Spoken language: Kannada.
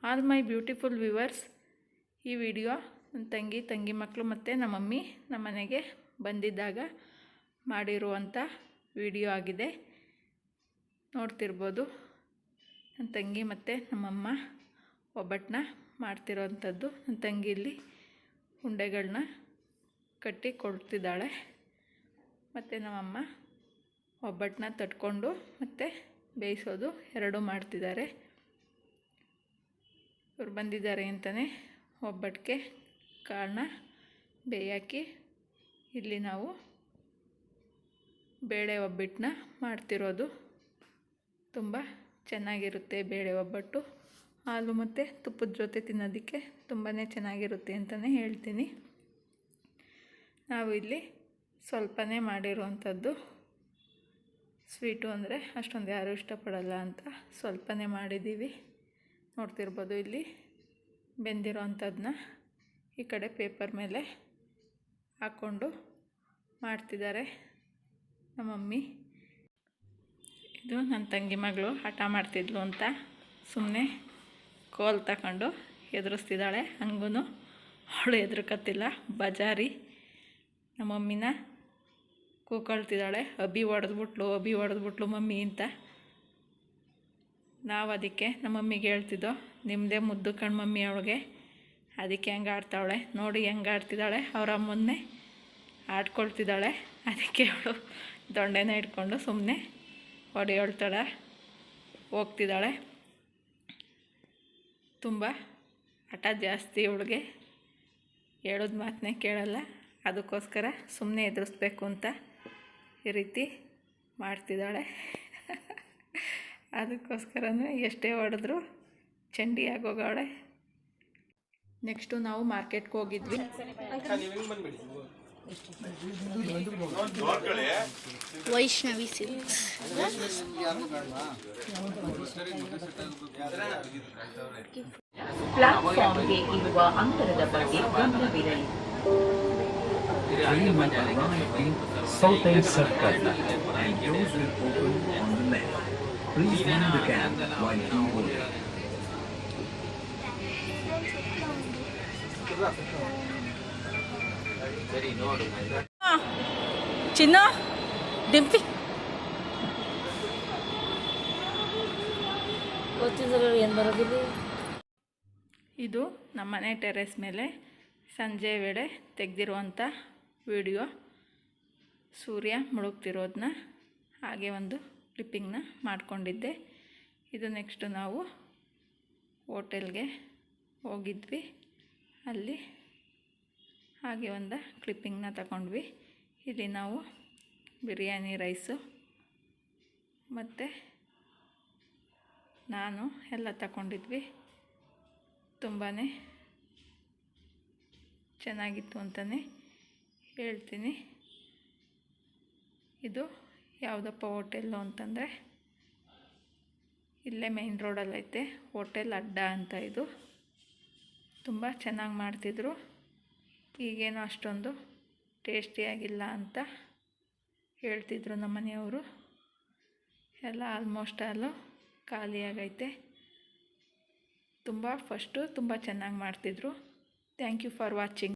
ಆಲ್ ಮೈ ಬ್ಯೂಟಿಫುಲ್ ವ್ಯೂವರ್ಸ್, ಈ ವಿಡಿಯೋ ನನ್ನ ತಂಗಿ ಮಕ್ಕಳು ಮತ್ತು ನಮ್ಮ ಮಮ್ಮಿ ನಮ್ಮ ಮನೆಗೆ ಬಂದಿದ್ದಾಗ ಮಾಡಿರುವಂಥ ವಿಡಿಯೋ ಆಗಿದೆ. ನೋಡ್ತಿರ್ಬೋದು ನನ್ನ ತಂಗಿ ಮತ್ತು ನಮ್ಮಮ್ಮ ಒಬ್ಬಟ್ಟನ್ನ ಮಾಡ್ತಿರೋವಂಥದ್ದು. ನನ್ನ ತಂಗಿ ಇಲ್ಲಿ ಉಂಡೆಗಳನ್ನ ಕಟ್ಟಿ ಕೊಡ್ತಿದ್ದಾಳೆ ಮತ್ತು ನಮ್ಮಮ್ಮ ಒಬ್ಬಟ್ಟನ್ನ ತಟ್ಕೊಂಡು ಮತ್ತು ಬೇಯಿಸೋದು ಎರಡೂ ಮಾಡ್ತಿದ್ದಾರೆ. ಇವ್ರು ಬಂದಿದ್ದಾರೆ ಅಂತಲೇ ಒಬ್ಬಟ್ಟಿಗೆ ಕಾಳನ್ನ ಬೇಯಾಕಿ ಇಲ್ಲಿ ನಾವು ಬೇಳೆ ಒಬ್ಬಟ್ಟನ್ನ ಮಾಡ್ತಿರೋದು. ತುಂಬ ಚೆನ್ನಾಗಿರುತ್ತೆ ಬೇಳೆ ಒಬ್ಬಟ್ಟು. ಹಾಲು ಮತ್ತು ತುಪ್ಪದ ಜೊತೆ ತಿನ್ನೋದಕ್ಕೆ ತುಂಬಾ ಚೆನ್ನಾಗಿರುತ್ತೆ ಅಂತಲೇ ಹೇಳ್ತೀನಿ. ನಾವು ಇಲ್ಲಿ ಸ್ವಲ್ಪನೇ ಮಾಡಿರುವಂಥದ್ದು. ಸ್ವೀಟು ಅಂದರೆ ಅಷ್ಟೊಂದು ಯಾರೂ ಇಷ್ಟಪಡಲ್ಲ ಅಂತ ಸ್ವಲ್ಪನೇ ಮಾಡಿದ್ದೀವಿ. ನೋಡ್ತಿರ್ಬೋದು ಇಲ್ಲಿ ಬೆಂದಿರೋ ಅಂಥದ್ದನ್ನ ಈ ಕಡೆ ಪೇಪರ್ ಮೇಲೆ ಹಾಕ್ಕೊಂಡು ಮಾಡ್ತಿದ್ದಾರೆ ನಮ್ಮ ಮಮ್ಮಿ. ಇದು ನನ್ನ ತಂಗಿ ಮಗಳು ಹಠ ಮಾಡ್ತಿದ್ಲು ಅಂತ ಸುಮ್ಮನೆ ಕೋಲ್ ತಗೊಂಡು ಎದುರಿಸ್ತಿದ್ದಾಳೆ. ಹಂಗೂ ಅವಳು ಎದುರುಕತ್ತಿಲ್ಲ, ಬಜಾರಿ ನಮ್ಮ ಮಮ್ಮಿನ ಕೂಕೊಳ್ತಿದ್ದಾಳೆ, ಅಬ್ಬಿ ಹೊಡೆದ್ಬಿಟ್ಲು ಮಮ್ಮಿ ಅಂತ. ನಾವು ಅದಕ್ಕೆ ನಮ್ಮ ಮಮ್ಮಿಗೆ ಹೇಳ್ತಿದ್ದೋ, ನಿಮ್ಮದೇ ಮುದ್ದು ಕಣ್ಣು ಮಮ್ಮಿ ಅವಳಿಗೆ, ಅದಕ್ಕೆ ಹೆಂಗೆ ಆಡ್ತಾವಳೆ ನೋಡಿ, ಹೆಂಗೆ ಆಡ್ತಿದ್ದಾಳೆ, ಅವರ ಅಮ್ಮನ್ನೇ ಆಡ್ಕೊಳ್ತಿದ್ದಾಳೆ. ಅದಕ್ಕೆ ಅವಳು ದೊಣ್ಣೆನ ಇಟ್ಕೊಂಡು ಸುಮ್ಮನೆ ಹೊಡೆಯೊಳ್ತಾಳೆ ಹೋಗ್ತಿದ್ದಾಳೆ. ತುಂಬ ಹಠ ಜಾಸ್ತಿ ಅವಳಿಗೆ, ಹೇಳೋದು ಮಾತನ್ನೇ ಕೇಳಲ್ಲ. ಅದಕ್ಕೋಸ್ಕರ ಸುಮ್ಮನೆ ಎದುರಿಸ್ಬೇಕು ಅಂತ ಈ ರೀತಿ ಮಾಡ್ತಿದ್ದಾಳೆ. ಅದಕ್ಕೋಸ್ಕರನೇ ಎಷ್ಟೇ ಹೊಡೆದ್ರು ಚಂಡಿ ಆಗೋಗವಳೆ. ನೆಕ್ಸ್ಟು ನಾವು ಮಾರ್ಕೆಟ್ಗೆ ಹೋಗಿದ್ವಿ. ವೈಷ್ಣವಿ ಸಿಲ್ಕ್ಸ್ ಪ್ಲಾಟ್ಫಾರ್ಮ್ಗೆ ಇರುವ ಅಂತರದ ಬಗ್ಗೆ ಗಮನವಿರಲಿ. South End Circle and doors will open on the left. Please mind the gap while you hold it. ಚಿನ್ನ ಡಿಂಪಿ ಗೊತ್ತಿದ್ರೆ ಏನು ಬರೋದಿಲ್ಲ. ಇದು ನಮ್ಮನೆ ಟೆರೆಸ್ ಮೇಲೆ ಸಂಜೆ ವೇಳೆ ತೆಗೆದಿರುವಂಥ ವಿಡಿಯೋ. ಸೂರ್ಯ ಮುಳುಗ್ತಿರೋದನ್ನ ಹಾಗೆ ಒಂದು ಕ್ಲಿಪ್ಪಿಂಗ್ನ ಮಾಡ್ಕೊಂಡಿದ್ದೆ. ಇದು ನೆಕ್ಸ್ಟು ನಾವು ಹೋಟೆಲ್ಗೆ ಹೋಗಿದ್ವಿ, ಅಲ್ಲಿ ಹಾಗೆ ಒಂದು ಕ್ಲಿಪ್ಪಿಂಗ್ನ ತಗೊಂಡ್ವಿ. ಇಲ್ಲಿ ನಾವು ಬಿರಿಯಾನಿ ರೈಸು ಮತ್ತು ನಾನು ಎಲ್ಲ ತಗೊಂಡಿದ್ವಿ. ತುಂಬಾ ಚೆನ್ನಾಗಿತ್ತು ಅಂತಲೇ ಹೇಳ್ತೀನಿ. ಇದು ಯಾವುದಪ್ಪ ಹೋಟೆಲ್ಲು ಅಂತಂದರೆ ಇಲ್ಲೇ ಮೇನ್ ರೋಡಲ್ಲೈತೆ ಹೋಟೆಲ್ ಅಡ್ಡ ಅಂತ. ಇದು ತುಂಬ ಚೆನ್ನಾಗಿ ಮಾಡ್ತಿದ್ರು, ಈಗೇನೋ ಅಷ್ಟೊಂದು ಟೇಸ್ಟಿಯಾಗಿಲ್ಲ ಅಂತ ಹೇಳ್ತಿದ್ರು ನಮ್ಮ ಮನೆಯವರು. ಎಲ್ಲ ಆಲ್ಮೋಸ್ಟ್ ಆಲು ಖಾಲಿಯಾಗೈತೆ. ಫಸ್ಟು ತುಂಬ ಚೆನ್ನಾಗಿ ಮಾಡ್ತಿದ್ರು. Thank you for watching.